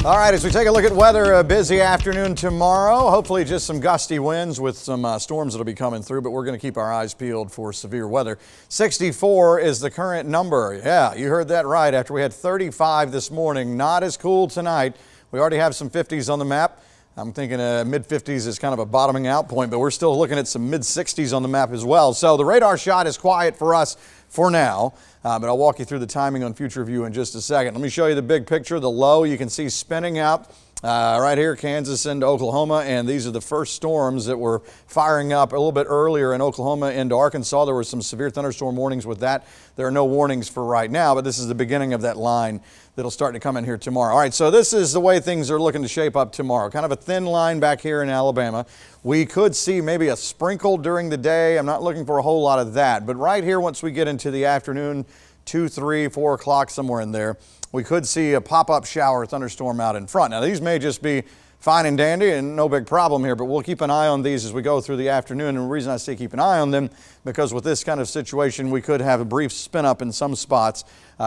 All right, as we take a look at weather, a busy afternoon tomorrow. Hopefully just some gusty winds with some storms that'll be coming through, but we're going to keep our eyes peeled for severe weather. 64 is the current number. Yeah, you heard that right. After we had 35 this morning, not as cool tonight. We already have some 50s on the map. I'm thinking mid-50s is kind of a bottoming out point, but we're still looking at some mid-60s on the map as well. So the radar shot is quiet for us for now, but I'll walk you through the timing on future view in just a second. Let me show you the big picture. The low you can see spinning out right here, Kansas into Oklahoma, and these are the first storms that were firing up a little bit earlier in Oklahoma into Arkansas. There were some severe thunderstorm warnings with that. There are no warnings for right now, but this is the beginning of that line that'll start to come in here tomorrow. All right, so this is the way things are looking to shape up tomorrow. Kind of a thin line back here in Alabama. We could see maybe a sprinkle during the day. I'm not looking for a whole lot of that, but right here once we get into the afternoon, 2, 3, 4 o'clock, somewhere in there, we could see a pop-up shower thunderstorm out in front. Now these may just be fine and dandy and no big problem here, but we'll keep an eye on these as we go through the afternoon. And the reason I say keep an eye on them, because with this kind of situation, we could have a brief spin up in some spots.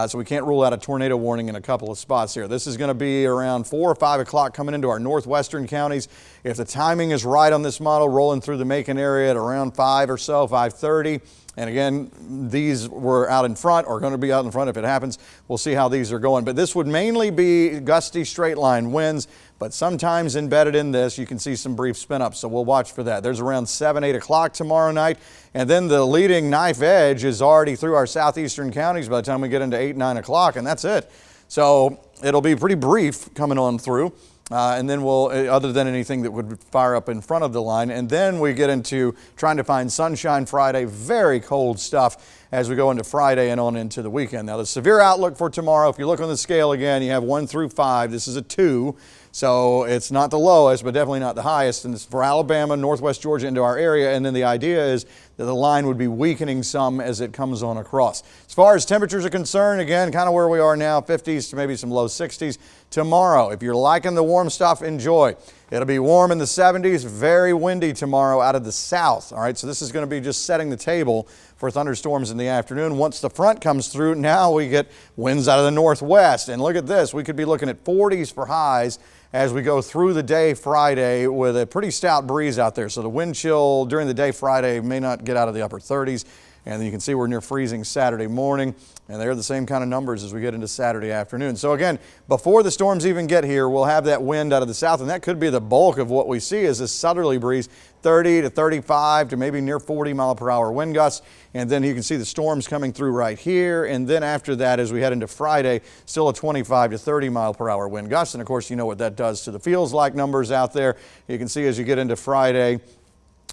So we can't rule out a tornado warning in a couple of spots here. This is going to be around 4 or 5 o'clock coming into our northwestern counties. If the timing is right on this model, rolling through the Macon area at around 5 or so, 5:30. And again, these were out in front or going to be out in front if it happens. We'll see how these are going. But this would mainly be gusty straight line winds. But sometimes embedded in this, you can see some brief spin ups. So we'll watch for that. There's around 7, 8 o'clock tomorrow night. And then the leading knife edge is already through our southeastern counties by the time we get into 8, 9 o'clock. And that's it. So it'll be pretty brief coming on through. And then we'll, other than anything that would fire up in front of the line. And then we get into trying to find sunshine Friday, very cold stuff as we go into Friday and on into the weekend. Now the severe outlook for tomorrow, if you look on the scale again, you have 1 through 5. This is a 2. So it's not the lowest, but definitely not the highest. And it's for Alabama, northwest Georgia into our area. And then the idea is that the line would be weakening some as it comes on across. As far as temperatures are concerned, again, kind of where we are now, 50s to maybe some low 60s. Tomorrow, if you're liking the warm stuff, enjoy. It'll be warm in the 70s, very windy tomorrow out of the south. All right, so this is going to be just setting the table for thunderstorms in the afternoon. Once the front comes through, now we get winds out of the northwest. And look at this, we could be looking at 40s for highs as we go through the day Friday with a pretty stout breeze out there. So the wind chill during the day Friday may not get out of the upper 30s. And you can see we're near freezing Saturday morning, and they're the same kind of numbers as we get into Saturday afternoon. So again, before the storms even get here, we'll have that wind out of the south, and that could be the bulk of what we see is this southerly breeze, 30 to 35 to maybe near 40-mile-per-hour wind gusts. And then you can see the storms coming through right here. And then after that, as we head into Friday, still a 25 to 30-mile-per-hour wind gust. And of course, you know what that does to the feels-like numbers out there. You can see as you get into Friday,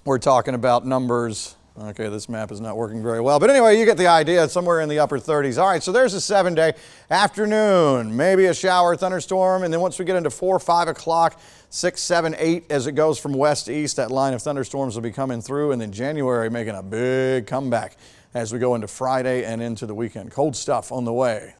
we're talking about numbers. Okay, this map is not working very well. But anyway, you get the idea. It's somewhere in the upper 30s. All right, so there's a 7-day afternoon. Maybe a shower, thunderstorm. And then once we get into 4, 5 o'clock, 6, 7, 8, as it goes from west to east, that line of thunderstorms will be coming through. And then January making a big comeback as we go into Friday and into the weekend. Cold stuff on the way.